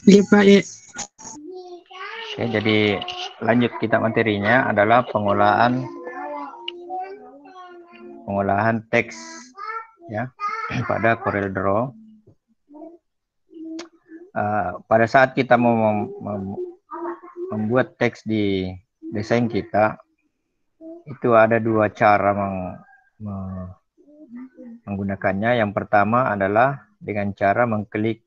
Iya Pak, ya. Oke, jadi lanjut kita materinya adalah pengolahan teks ya pada CorelDRAW. Pada saat kita mau membuat teks di desain kita, itu ada dua cara menggunakannya. Yang pertama adalah dengan cara mengklik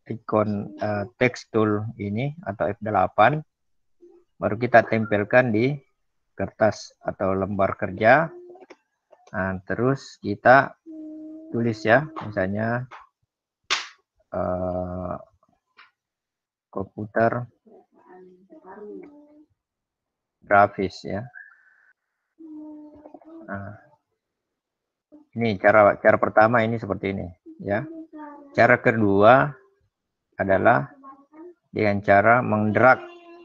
ikon text tool ini atau F8, baru kita tempelkan di kertas atau lembar kerja. Nah, terus kita tulis ya, misalnya komputer grafis ya. Nah, ini cara pertama ini seperti ini ya. Cara kedua adalah dengan cara mengdrag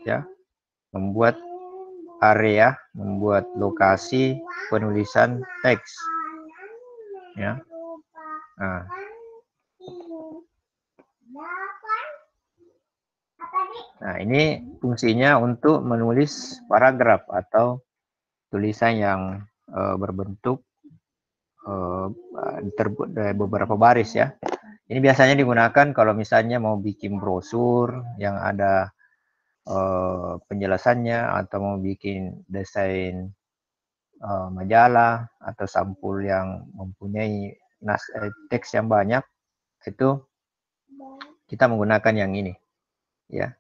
ya, membuat area, membuat lokasi penulisan teks ya. Nah, ini fungsinya untuk menulis paragraf atau tulisan yang berbentuk terbuat dari beberapa baris ya. Ini biasanya digunakan kalau misalnya mau bikin brosur yang ada penjelasannya, atau mau bikin desain majalah atau sampul yang mempunyai teks yang banyak, itu kita menggunakan yang ini ya.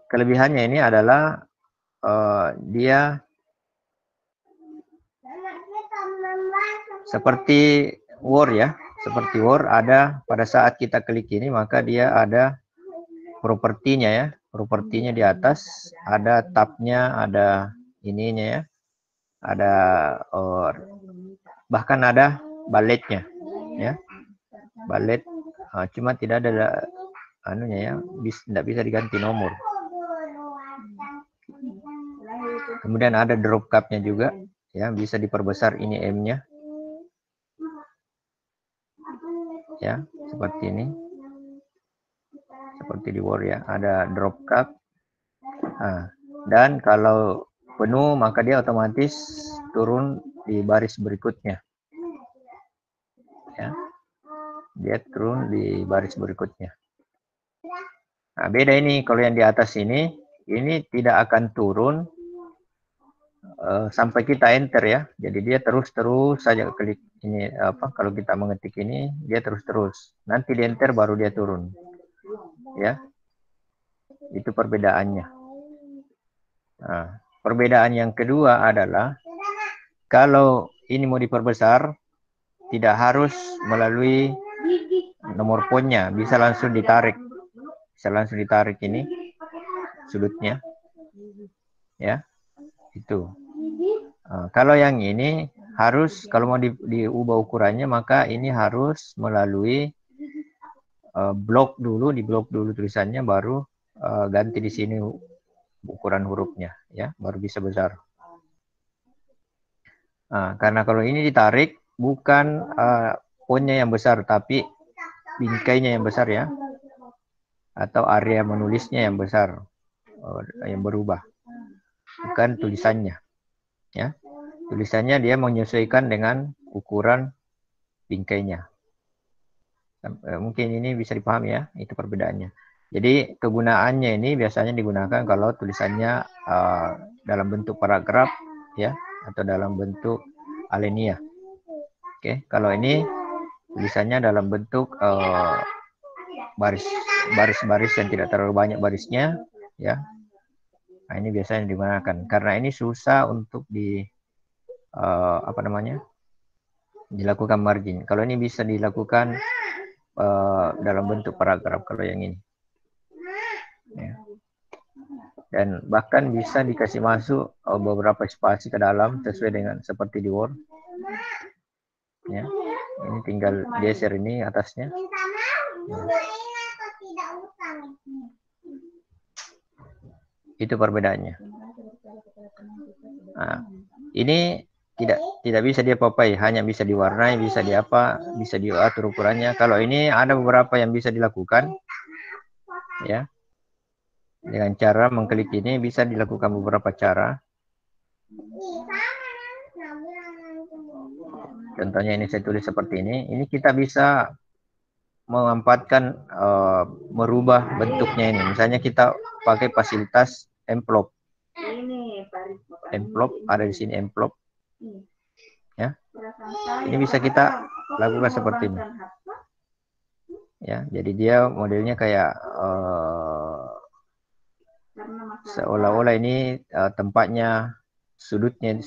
Kelebihannya ini adalah dia seperti Word ya, seperti Word. Ada pada saat kita klik ini, maka dia ada propertinya ya, propertinya di atas, ada tabnya, ada ininya ya, ada bahkan ada baletnya ya, balet. Cuma tidak ada anunya ya, tidak bisa diganti nomor. Kemudian ada drop capnya juga ya, bisa diperbesar ini M-nya ya, seperti ini, seperti di Word ya, ada drop cap. Dan kalau penuh maka dia otomatis turun di baris berikutnya ya, dia turun di baris berikutnya. Nah, beda ini kalau yang di atas ini tidak akan turun sampai kita enter ya. Jadi dia terus saja klik ini kalau kita mengetik ini, dia terus. Nanti di enter baru dia turun. Ya. Itu perbedaannya. Nah, perbedaan yang kedua adalah kalau ini mau diperbesar, tidak harus melalui nomor poinnya, bisa langsung ditarik. Bisa langsung ditarik ini sudutnya. Ya. Itu. Kalau yang ini harus, kalau mau diubah ukurannya, maka ini harus melalui blok dulu, di blok dulu tulisannya, baru ganti di sini ukuran hurufnya ya, baru bisa besar. Karena kalau ini ditarik, bukan fontnya yang besar, tapi bingkainya yang besar ya, atau area menulisnya yang besar, yang berubah, bukan tulisannya ya. Tulisannya dia menyesuaikan dengan ukuran bingkainya. Mungkin ini bisa dipahami ya, itu perbedaannya. Jadi kegunaannya ini biasanya digunakan kalau tulisannya dalam bentuk paragraf ya, atau dalam bentuk alinea. Oke, kalau ini tulisannya dalam bentuk baris-baris yang tidak terlalu banyak barisnya ya. Nah, ini biasanya digunakan karena ini susah untuk dilakukan margin. Kalau ini bisa dilakukan dalam bentuk paragraf kalau yang ini ya. Dan bahkan bisa dikasih masuk beberapa spasi ke dalam sesuai dengan seperti di Word ya. Ini tinggal geser ini atasnya ya. Itu perbedaannya. Nah, ini tidak bisa dia papai, hanya bisa diwarnai, bisa bisa diatur ukurannya. Kalau ini ada beberapa yang bisa dilakukan, ya. Dengan cara mengklik ini bisa dilakukan beberapa cara. Contohnya ini saya tulis seperti ini. Ini kita bisa memanfaatkan merubah bentuknya ini. Misalnya kita pakai fasilitas envelope. Envelope ada di sini envelope. Ya. Ini bisa kita lakukan seperti ini. Ya, jadi dia modelnya kayak seolah-olah ini tempatnya sudutnya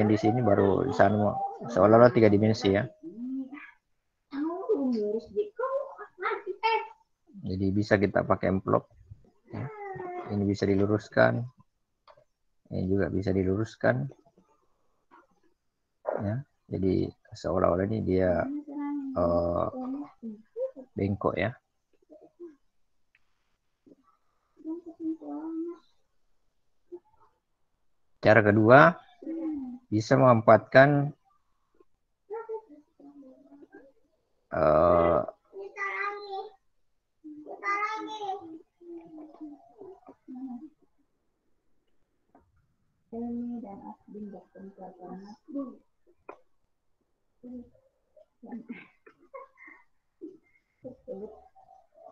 di sini baru di sana, seolah-olah 3 dimensi ya. Jadi bisa kita pakai envelope ya. Ini bisa diluruskan, ini juga bisa diluruskan ya. Jadi seolah-olah ini dia bengkok ya. Cara kedua, bisa memanfaatkan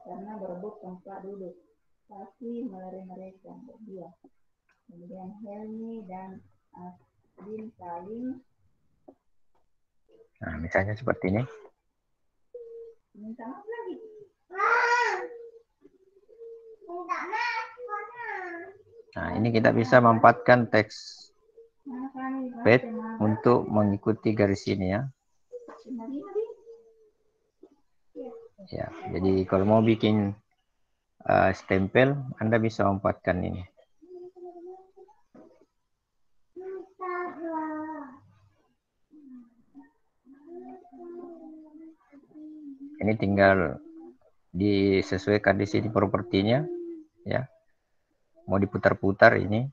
karena berebut tempat duduk, tapi mereka berdua. Kemudian Helmi dan Asbin saling. Nah, misalnya seperti ini. Minta maaf lagi. Nah, ini kita bisa memanfaatkan teks pad untuk mengikuti garis ini ya. Ya, jadi kalau mau bikin stempel, Anda bisa memanfaatkan ini. Ini tinggal disesuaikan di sini propertinya, ya. Mau diputar-putar ini,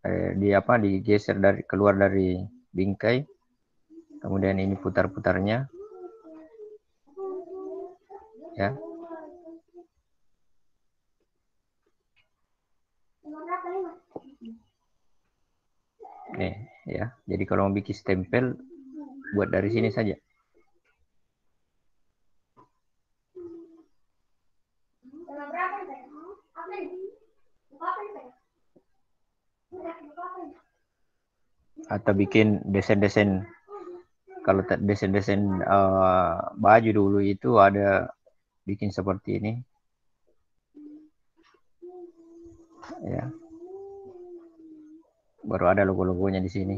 digeser keluar dari bingkai, kemudian ini putar-putarnya, ya. Nih, ya. Jadi kalau mau bikin stempel, buat dari sini saja. Atau bikin desain-desain. Kalau desain-desain baju dulu itu ada bikin seperti ini. Ya. Baru ada logo-logonya di sini.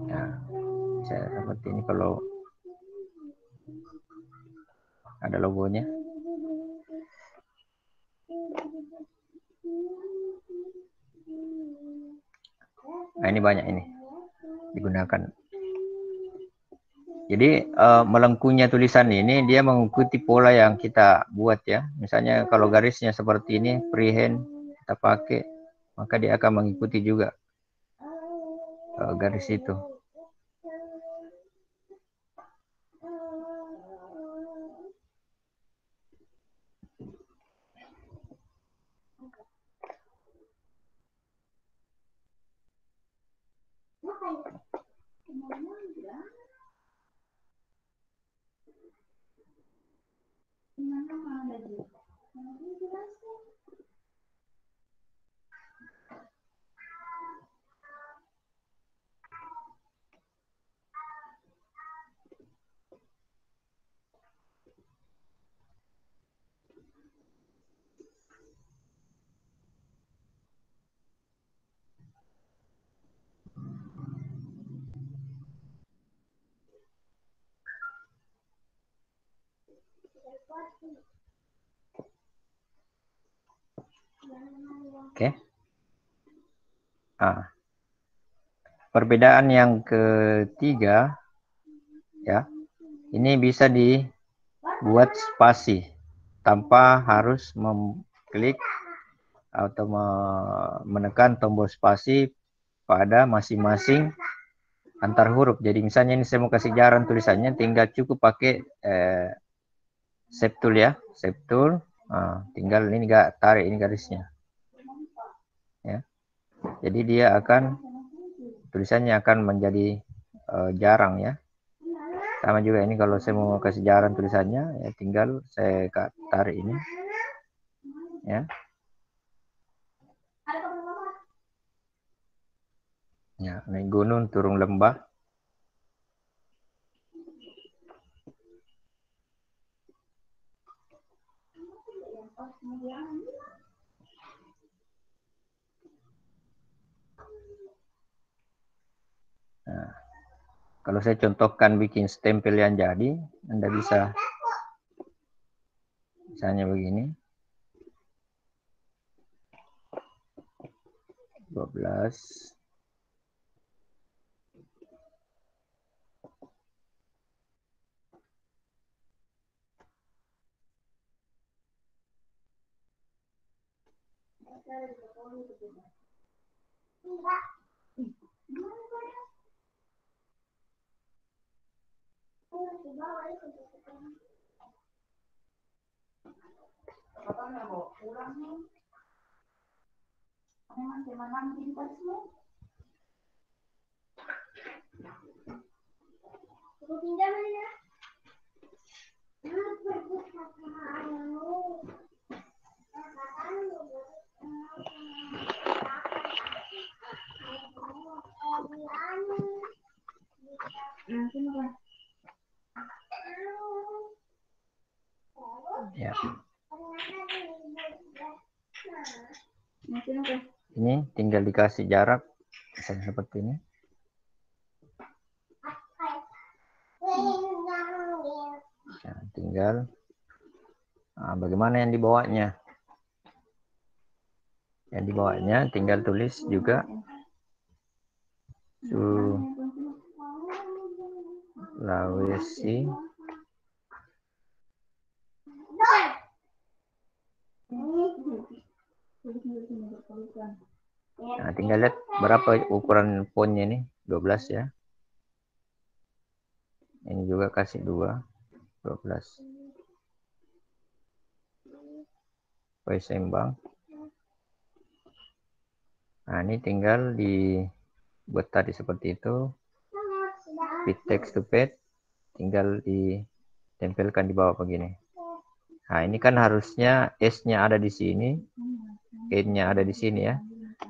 Nah, bisa seperti ini kalau ada logonya. Nah, ini banyak ini digunakan. Jadi melengkungnya tulisan ini dia mengikuti pola yang kita buat ya. Misalnya kalau garisnya seperti ini freehand kita pakai, maka dia akan mengikuti juga garis itu. Oke. Nah, perbedaan yang ketiga ya, ini bisa dibuat spasi tanpa harus mengklik atau menekan tombol spasi pada masing-masing antar huruf. Jadi misalnya ini saya mau kasih jaran tulisannya, tinggal cukup pakai shape tool ya, shape tool. Nah, tinggal ini nggak tarik ini garisnya, ya. Jadi dia akan tulisannya akan menjadi jarang ya. Sama juga ini kalau saya mau kasih jaran tulisannya, ya tinggal saya tarik ini, ya. Ya, naik gunung, turun lembah. Nah, kalau saya contohkan bikin stempel yang jadi, Anda bisa misalnya begini. 12. Ya. Ini tinggal dikasih jarak seperti ini. Nah, tinggal bagaimana yang dibawanya? Yang dibawanya tinggal tulis juga Sulawesi. Nah, tinggal lihat berapa ukuran fontnya ini, 12 ya. Ini juga kasih 2, 12. Supaya seimbang. Nah, ini tinggal dibuat tadi seperti itu. Fit text to page, tinggal ditempelkan di bawah begini. Nah, ini kan harusnya S-nya ada di sini, N-nya ada di sini ya.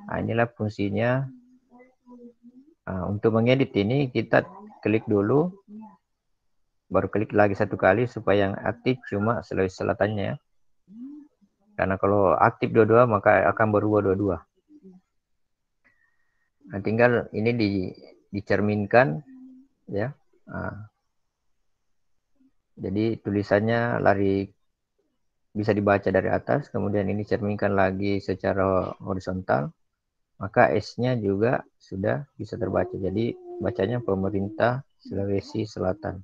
Nah, inilah fungsinya. Untuk mengedit ini kita klik dulu, baru klik lagi satu kali supaya yang aktif cuma Sulawesi Selatannya ya. Karena kalau aktif dua-dua maka akan berubah dua-dua. Nah, tinggal ini dicerminkan ya. Jadi tulisannya bisa dibaca dari atas, kemudian ini cerminkan lagi secara horizontal, maka S-nya juga sudah bisa terbaca. Jadi bacanya Pemerintah Sulawesi Selatan.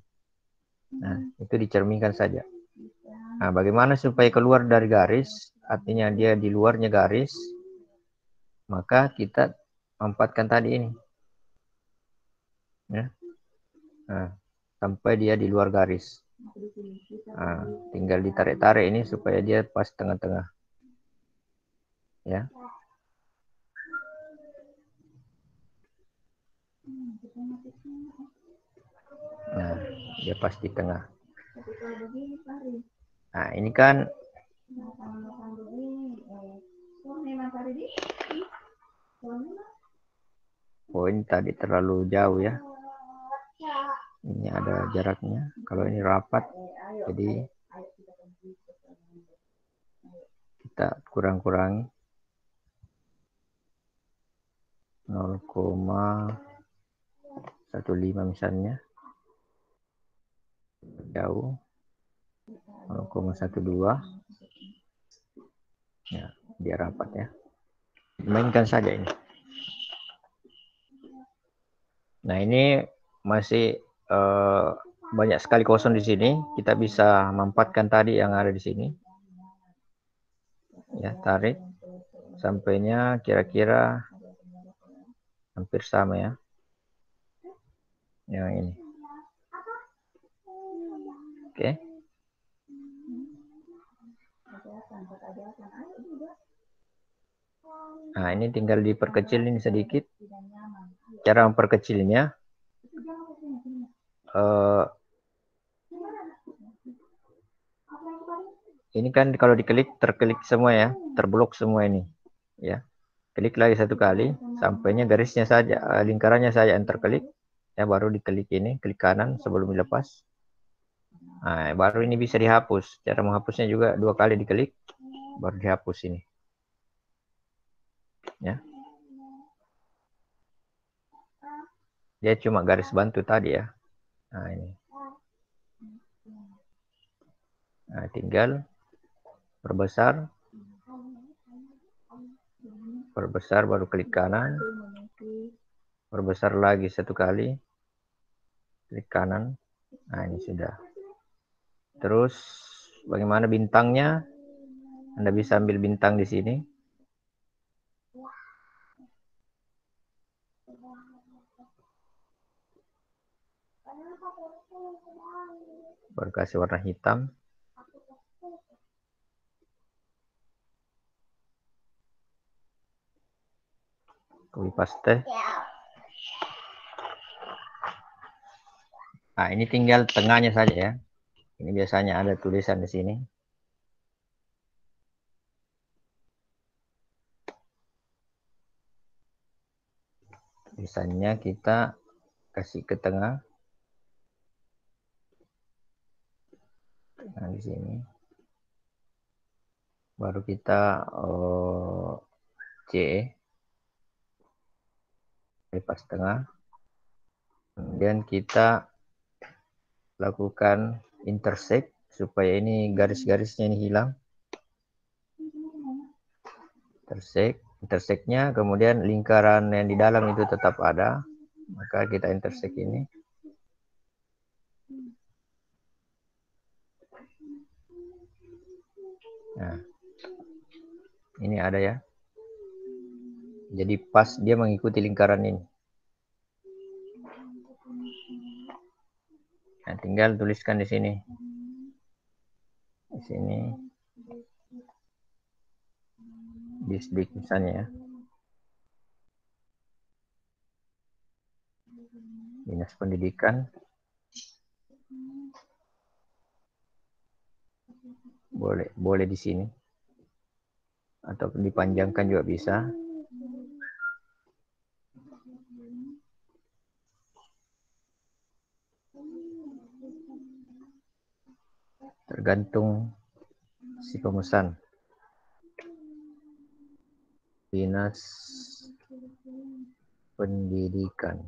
Nah, itu dicerminkan saja. Nah, bagaimana supaya keluar dari garis, artinya dia di luarnya garis, maka kita mampatkan tadi ini. Ya. Nah, sampai dia di luar garis. Nah, tinggal ditarik-tarik ini supaya dia pas tengah-tengah. Ya. Nah, dia pas di tengah. Nah, ini kan ini tadi terlalu jauh ya. Ini ada jaraknya. Kalau ini rapat, jadi kita kurang-kurangi 0,15 misalnya. Jauh 0,12. Ya, biar rapat ya. Mainkan saja ini. Nah, ini masih banyak sekali kosong di sini. Kita bisa mampatkan tadi yang ada di sini. Ya, tarik sampainya kira-kira hampir sama ya. Yang ini. Oke. Nah, ini tinggal diperkecil ini sedikit. Cara memperkecilnya, ini kan kalau diklik terklik semua ya, terblok semua ini, ya. Klik lagi satu kali, sampainya garisnya saja, lingkarannya saja yang terklik, ya baru diklik ini, klik kanan sebelum dilepas. Nah, baru ini bisa dihapus. Cara menghapusnya juga 2 kali diklik, baru dihapus ini. Ya. Dia cuma garis bantu tadi ya. Nah, ini. Nah, tinggal perbesar. Perbesar baru klik kanan. Perbesar lagi 1 kali. Klik kanan. Nah, ini sudah. Terus bagaimana bintangnya? Anda bisa ambil bintang di sini. Baru kasih warna hitam. Copy paste. Nah, ini tinggal tengahnya saja ya. Ini biasanya ada tulisan di sini. Tulisannya kita kasih ke tengah. Nah, di sini. Baru kita C. Lepas tengah. Kemudian kita lakukan intersect supaya ini garis-garisnya ini hilang. Intersectnya, kemudian lingkaran yang di dalam itu tetap ada. Maka kita intersect ini. Nah, ini ada ya. Jadi pas dia mengikuti lingkaran ini. Nah, tinggal tuliskan di sini. Di sini. Distrik misalnya ya. Dinas Pendidikan. Boleh di sini. Atau dipanjangkan juga bisa. Tergantung si pemesan. Dinas Pendidikan.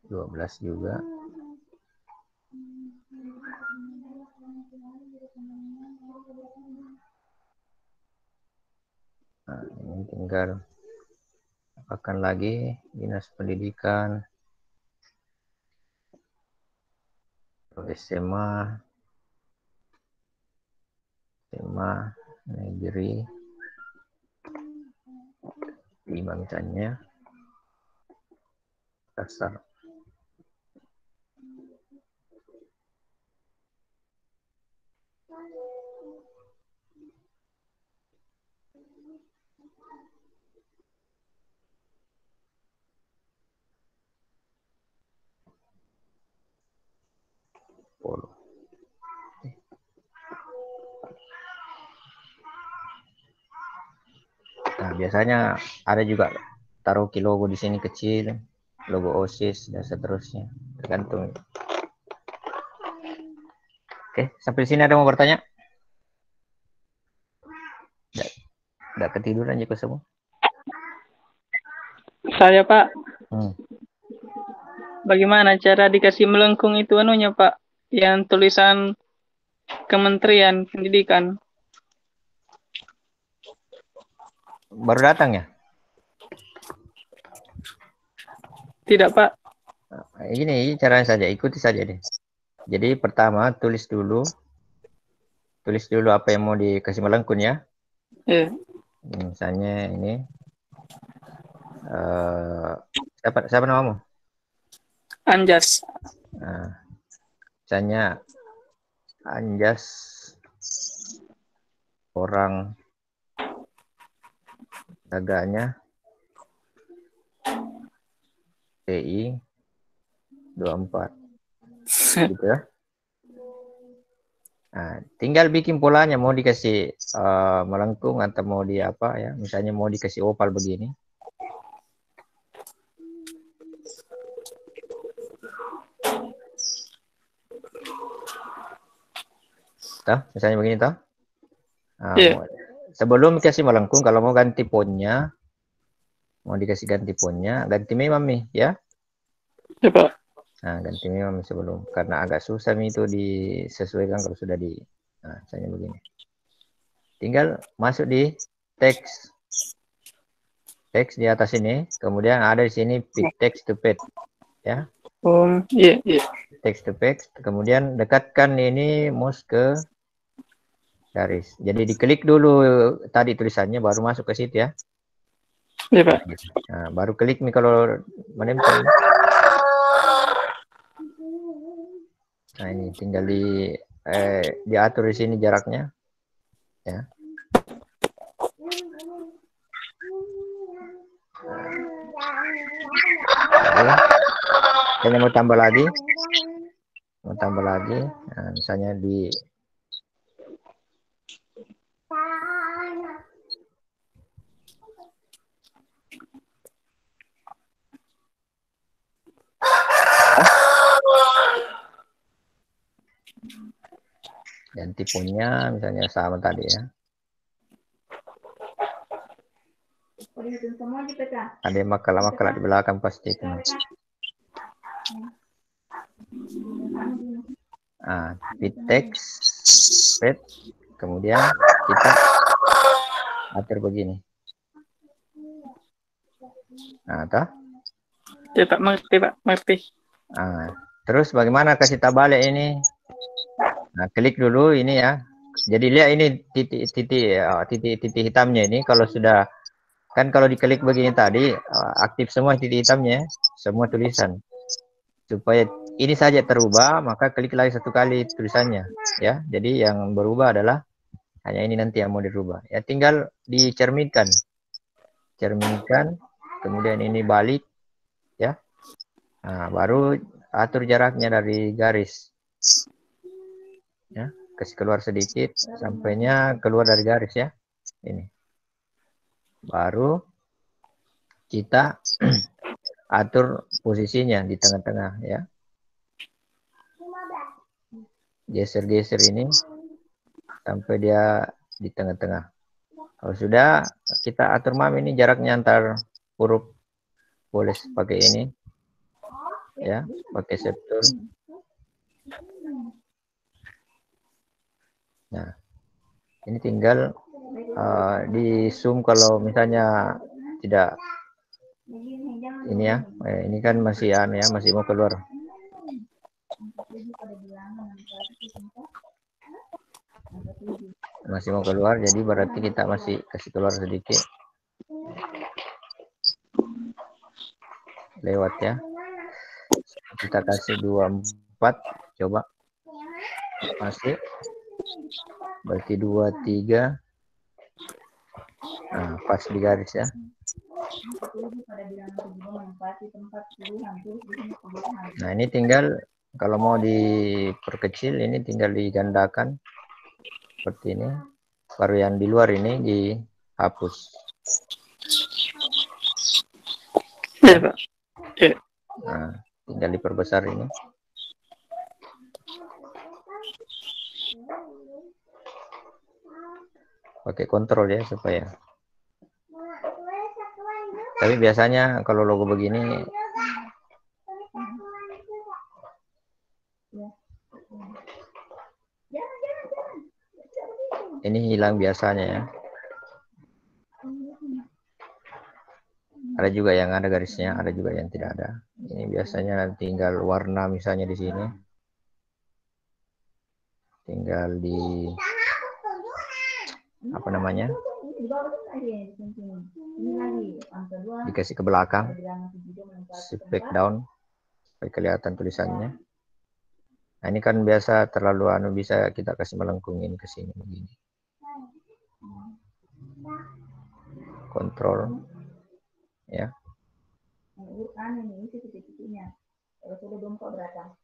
(12) juga. Nah, ini tinggal apakan lagi Dinas Pendidikan. SMA negeri 5 misalnya. Dasar. Polo. Nah, biasanya ada juga taruh logo di sini kecil, logo OSIS dan seterusnya, tergantung. Oke, sampai di sini ada mau bertanya? Nggak ketiduran juga semua? Saya Pak, Hmm. bagaimana cara dikasih melengkung itu anunya Pak, yang tulisan Kementerian Pendidikan? Baru datang ya? Tidak Pak. Ini caranya saja, ikuti saja deh. Jadi pertama tulis dulu apa yang mau dikasih melengkung ya. Iya. Misalnya ini siapa namamu? Anjas. Nah, misalnya Anjas orang agaknya TI 24 gitu ya. Nah, tinggal bikin polanya mau dikasih melengkung atau mau di apa ya, misalnya mau dikasih oval begini. Toh, misalnya begini toh. Nah, Iya. sebelum dikasih melengkung, kalau mau ganti fontnya, mau dikasih ganti fontnya, ganti memang nih ya. Iya, Pak. Nah, ganti memang sebelum, karena agak susah nih itu disesuaikan kalau sudah di, nah, misalnya begini. Tinggal masuk di teks di atas ini, kemudian ada di sini text to page ya. Iya, iya. Text to page, kemudian dekatkan ini mouse ke garis. Jadi diklik dulu tadi tulisannya baru masuk ke situ ya. Iya, Pak. Nah, baru klik nih kalau menempel. Nah, ini tinggal diatur di sini jaraknya ya. Saya mau tambah lagi. Nah, misalnya di ganti punya misalnya sama tadi ya. Ada makalah di belakang pasti itu. Nah, di teks page, kemudian kita atur begini. Nah, toh? Iya, Pak. Mengerti, Pak. Mengerti. Nah, terus bagaimana kasih tabalik ini? Nah, klik dulu ini ya. Jadi lihat ini titik hitamnya ini kalau sudah kan kalau diklik begini tadi aktif semua titik hitamnya, semua tulisan. Supaya ini saja terubah, maka klik lagi satu kali tulisannya ya. Jadi yang berubah adalah hanya ini nanti yang mau dirubah. Ya tinggal dicerminkan. Cerminkan, kemudian ini balik ya. Nah, baru atur jaraknya dari garis. Ya, kasih keluar sedikit sampainya keluar dari garis ya. Ini. Baru kita atur posisinya di tengah-tengah ya. Geser-geser ini sampai dia di tengah-tengah. Kalau sudah kita atur ini jaraknya antar huruf, boleh pakai ini ya, pakai septul. Nah, ini tinggal di zoom kalau misalnya tidak ini ya, ini kan masih ya, masih mau keluar. Masih mau keluar, jadi berarti kita masih kasih keluar sedikit. Lewat ya. Kita kasih 24, coba. Masih. Berarti 23. Nah, pas di garis ya. Nah, ini tinggal kalau mau diperkecil ini tinggal digandakan seperti ini. Baru yang di luar ini dihapus. Iya, Pak. Iya. Nah, tinggal diperbesar ini. Pakai kontrol ya supaya. Tapi biasanya kalau logo begini ini hilang biasanya ya. Ada juga yang ada garisnya, ada juga yang tidak ada. Ini biasanya tinggal warna misalnya di sini. tinggal di apa namanya, Di bawah itu lagi, di sini. Ini lagi, angka 2. dikasih ke belakang, Bilang video melengkapi shift tempat. back down supaya kelihatan tulisannya. Nah, ini kan biasa terlalu bisa kita kasih melengkungin ke sini begini. Kontrol ya. Urutan ini isi titik-titiknya. Kalau sudah bongkok berapa?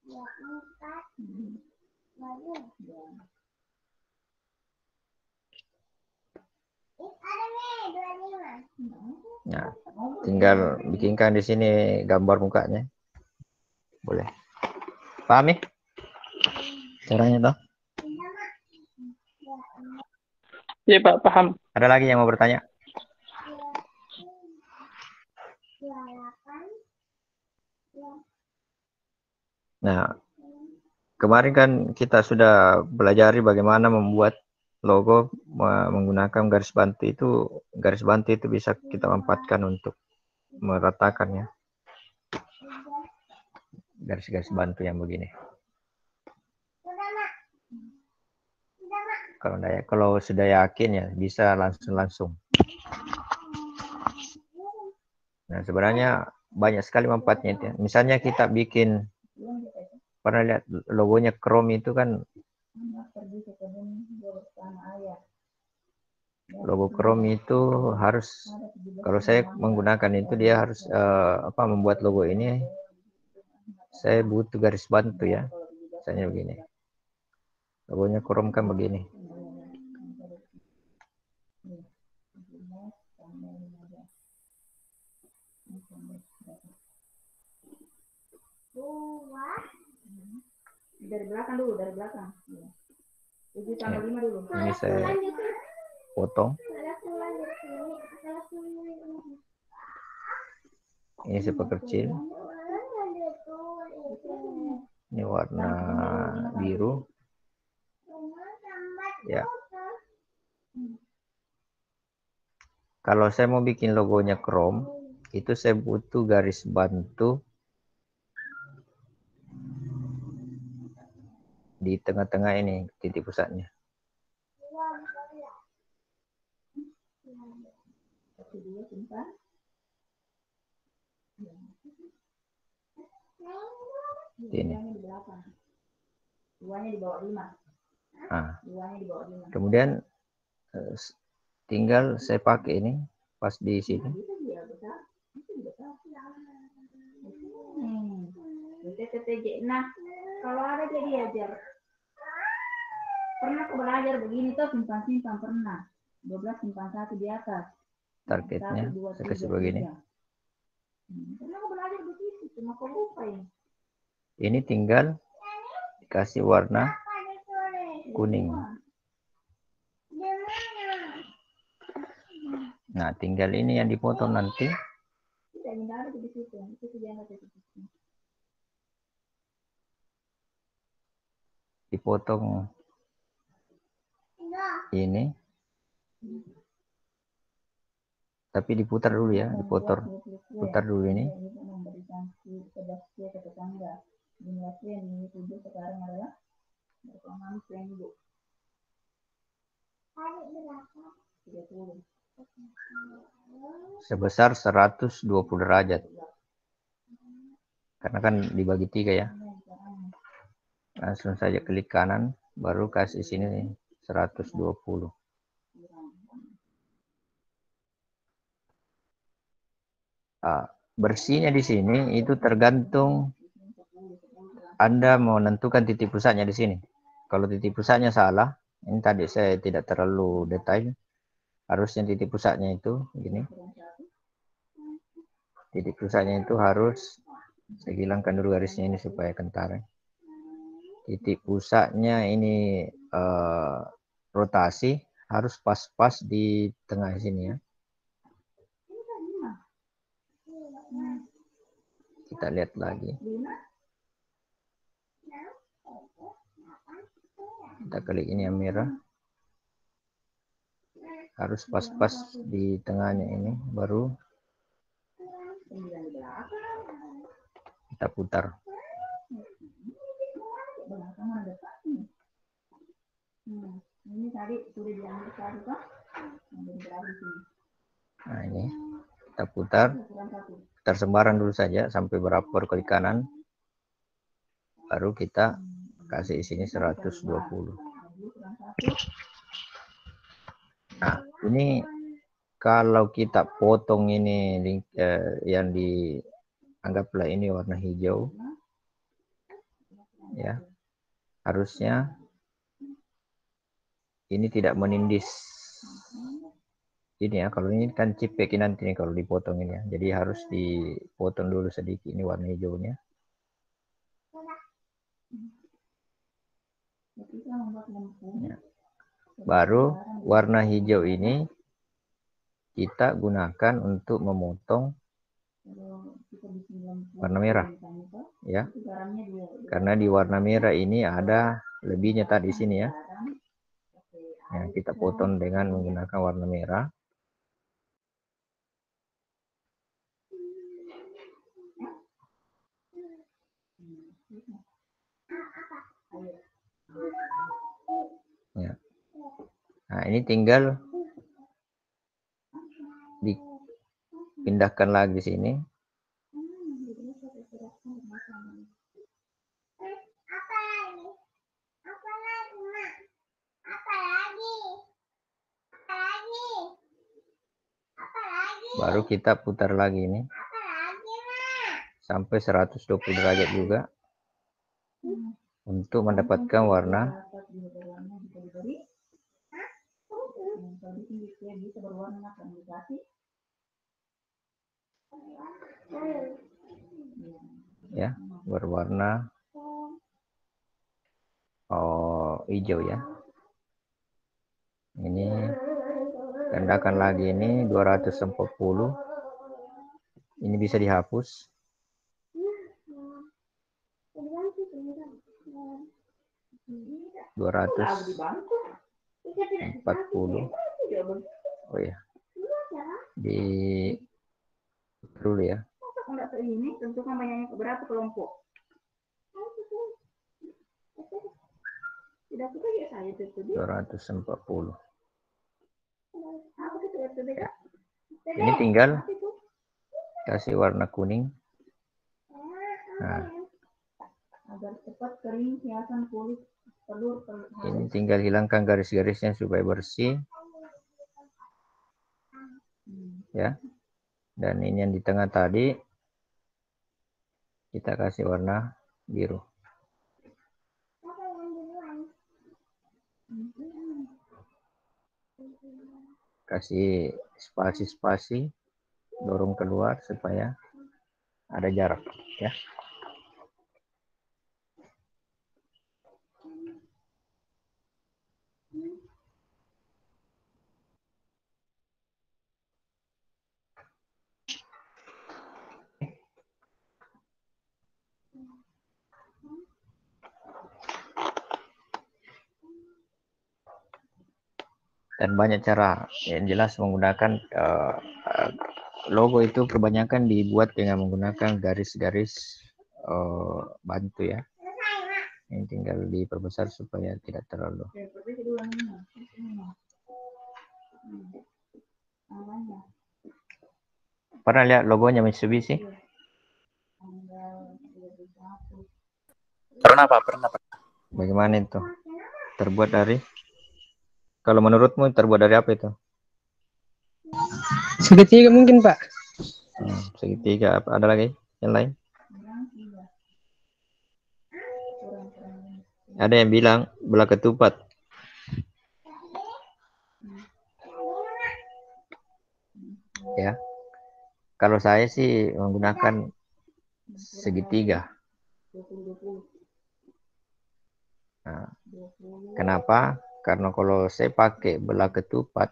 Ya, 4. Ya. Nah, tinggal bikinkan di sini gambar mukanya. Boleh. Paham ya? Caranya toh? Ya Pak, paham. Ada lagi yang mau bertanya? Nah, kemarin kan kita sudah belajari bagaimana membuat logo menggunakan garis bantu itu. Garis bantu itu bisa kita manfaatkan untuk meratakan ya. Garis-garis bantu yang begini. Kalau sudah yakin ya bisa langsung. Nah, sebenarnya banyak sekali manfaatnya itu. Misalnya kita bikin, pernah lihat logonya Chrome itu kan, logo Chrome itu harus, kalau saya menggunakan itu dia harus membuat logo ini saya butuh garis bantu ya. Misalnya begini. Logonya Chrome kan begini. Dari belakang dulu, dari belakang. 7+5 dulu. Ini saya potong. Ini saya perkecil. Ini warna biru. Ya. Kalau saya mau bikin logonya Chrome, itu saya butuh garis bantu di tengah-tengah ini, titik pusatnya. Ini. Duanya di bawah 5. Nah, Duanya di bawah 5. kemudian tinggal saya pakai ini pas di sini. Nah, kalau ada dia diajar. Pernah aku belajar begini tuh simpan pernah. 12 simpan 1 di atas. Targetnya 1, 2, saya kasih 3, begini. Pernah aku belajar begitu, cuma aku lupa ini. Ini tinggal dikasih warna kuning. Nah, tinggal ini yang dipotong nanti. Dipotong ini. Tapi diputar dulu ya, putar dulu ini. Sebesar 120 derajat. Karena kan dibagi 3 ya. Langsung saja klik kanan, baru kasih sini 120. Bersihnya di sini itu tergantung Anda mau menentukan titik pusatnya di sini. Kalau titik pusatnya salah, ini tadi saya tidak terlalu detail. Harusnya titik pusatnya itu begini. Titik pusatnya itu harus, saya hilangkan dulu garisnya ini supaya kentara. Titik pusatnya ini rotasi harus pas-pas di tengah sini ya. Kita lihat lagi. Kita klik ini yang merah. Harus pas-pas di tengahnya ini, baru kita putar. Ini tadi sudah diambil satu kan? Yang berarti sini. Nah ini kita putar sembarang dulu saja sampai berapa kali kanan, baru kita kasih isinya 120. Nah ini kalau kita potong ini yang anggaplah ini warna hijau, ya harusnya ini tidak menindis ini ya. Kalau ini kan cipek nanti nih kalau dipotong ini ya, jadi harus dipotong dulu sedikit ini warna hijaunya. Ya. Baru warna hijau ini kita gunakan untuk memotong warna merah, ya. Karena di warna merah ini ada lebihnya tadi sini ya. Ya, kita potong dengan menggunakan warna merah. Ya. Nah, ini tinggal dipindahkan lagi sini. Baru kita putar lagi ini sampai 120 derajat juga untuk mendapatkan warna ya, berwarna hijau ya. Ini rendakan lagi ini 240. Ini bisa dihapus. 240. Oh ya. Di dulu ya. Ini tentukan banyaknya berapa kelompok? Tidak suka ya saya itu. 240. Ya. Ini tinggal kasih warna kuning. Nah, agar cepat kering hiasan kulit telur. Ini tinggal hilangkan garis-garisnya supaya bersih. Ya. Dan ini yang di tengah tadi kita kasih warna biru. Kasih spasi-spasi, dorong keluar supaya ada jarak ya. Dan banyak cara, yang jelas menggunakan logo itu kebanyakan dibuat dengan menggunakan garis-garis bantu ya. Ini tinggal diperbesar supaya tidak terlalu. Pernah lihat logonya Mitsubishi? Pernah Pak, pernah. Bagaimana itu? Terbuat dari? Kalau menurutmu terbuat dari apa itu? Segitiga mungkin, Pak. Segitiga. Apa ada lagi yang lain? Ada yang bilang belah ketupat. Ya. Kalau saya sih menggunakan segitiga. Nah, kenapa? Karena kalau saya pakai belah ketupat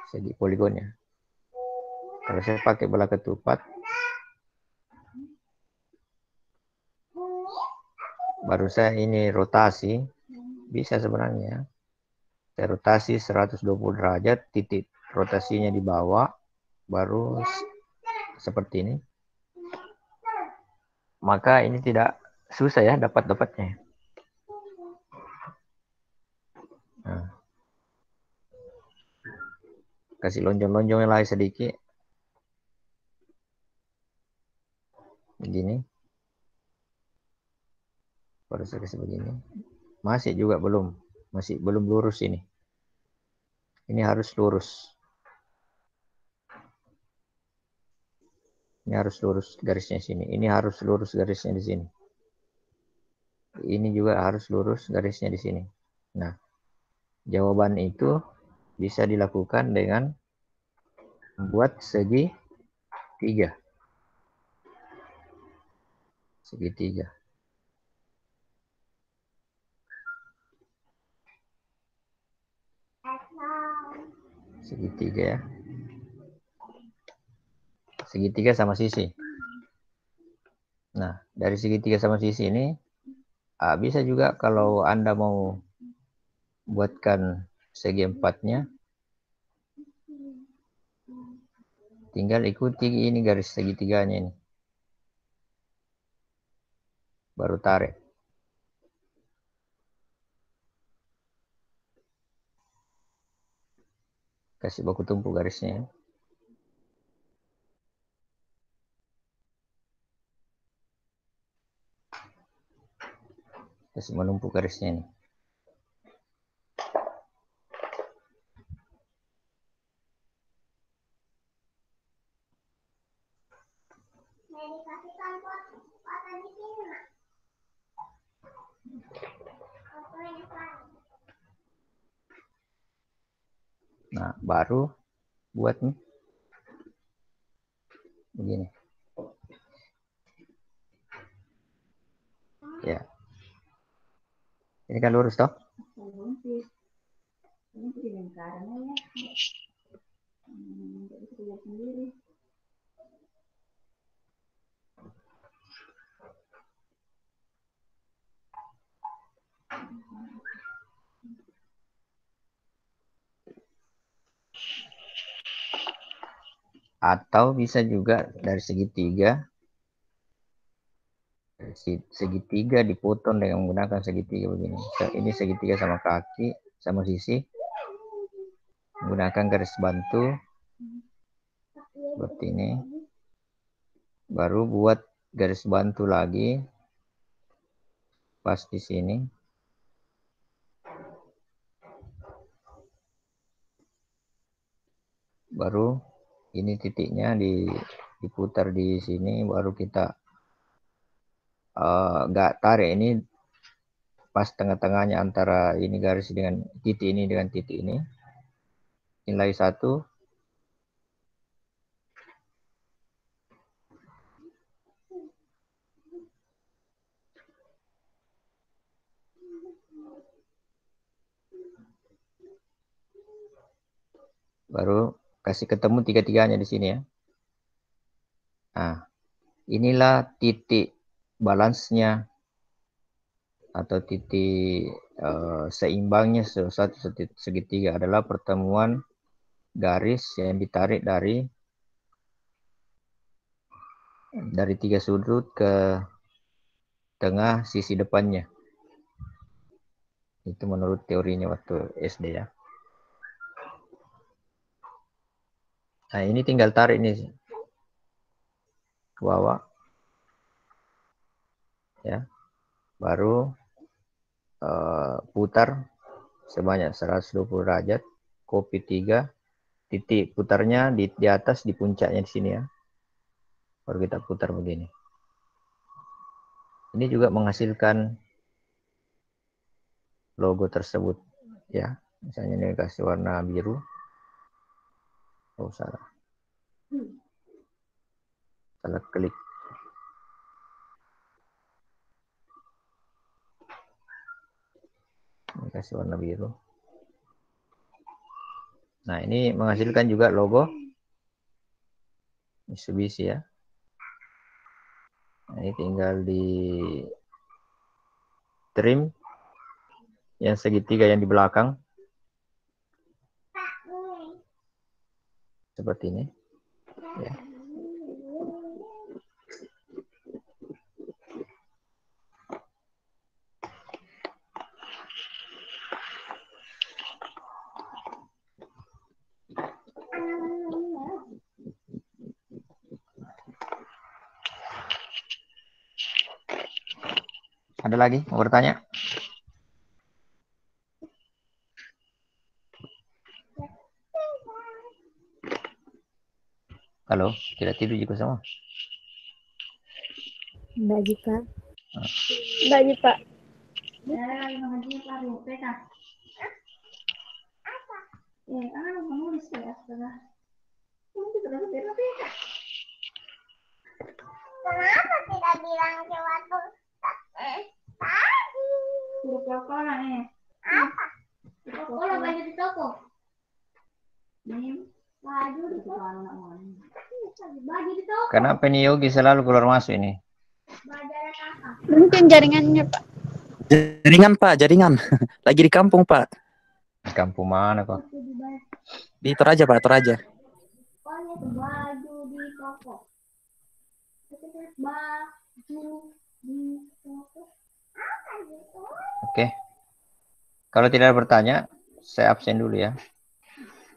segi poligonnya. Kalau saya pakai belah ketupat baru saya ini rotasi, bisa sebenarnya. Saya rotasi 120 derajat, titik rotasinya di bawah, baru seperti ini. Maka ini tidak susah ya dapat-dapatnya. Kasih lonjong-lonjongnya lagi sedikit. Begini. Baru saya kasih begini. Masih juga belum. Masih belum lurus ini. Ini harus lurus. Ini harus lurus garisnya sini. Ini harus lurus garisnya di sini. Ini juga harus lurus garisnya di sini. Nah, jawaban itu bisa dilakukan dengan membuat segitiga. Segitiga. Segitiga ya. Segitiga sama sisi. Nah, dari segitiga sama sisi ini bisa juga kalau Anda mau buatkan segi empatnya, tinggal ikuti ini garis segitiganya ini. Baru tarik. Kasih baku tumpuk garisnya ya. Kasih menumpuk garisnya ini. Nah, baru buat nih. Begini. Ya. Ini kan lurus toh? Ini di lingkarannya ya. Jadi kerja sendiri. Atau bisa juga dari segitiga. Segitiga dipotong dengan menggunakan segitiga begini. Ini segitiga sama kaki, sama sisi. Menggunakan garis bantu. Seperti ini. Baru buat garis bantu lagi. Pas di sini. Baru ini titiknya diputar di sini. Baru kita nggak tarik ini pas tengah-tengahnya antara ini garis dengan titik ini dengan titik ini. Nilai 1. Baru kasih ketemu tiga-tiganya di sini ya. Nah, inilah titik balansnya atau titik seimbangnya satu segitiga adalah pertemuan garis yang ditarik dari tiga sudut ke tengah sisi depannya. Itu menurut teorinya waktu SD ya. Nah, ini tinggal tarik ini ke bawah. Ya. Baru putar sebanyak 120 derajat. Copy 3. Titik putarnya di atas di puncaknya di sini ya. Baru kita putar begini. Ini juga menghasilkan logo tersebut ya. Misalnya ini kasih warna biru. Oh, salah. Salah klik. Ini kasih warna biru. Nah, ini menghasilkan juga logo Mitsubishi ya. Nah, ini tinggal di trim yang segitiga yang di belakang. Seperti ini. Ya. Ada lagi mau bertanya? Halo, tidak tidur juga sama. Mbak Jika. Bagi Pak. Lagi mengaji Pak PK. Menulis ya setelah. Mungkin terus PK. Kenapa tidak bilang waktu tadi? Suruh Coca-Cola nih. Apa? Coca-Cola baju di toko. Nih, baju di toko. Baju di toko. Kenapa nih Yogi selalu keluar masuk ini? Baju ada kakak. Mungkin jaringannya, Pak. Jaringan Pak, jaringan. Lagi di kampung Pak. Di kampung mana kok? Di Toraja Pak, Toraja. Pokoknya tuh baju di toko. Baju di toko. Oke. Kalau tidak ada bertanya, saya absen dulu ya.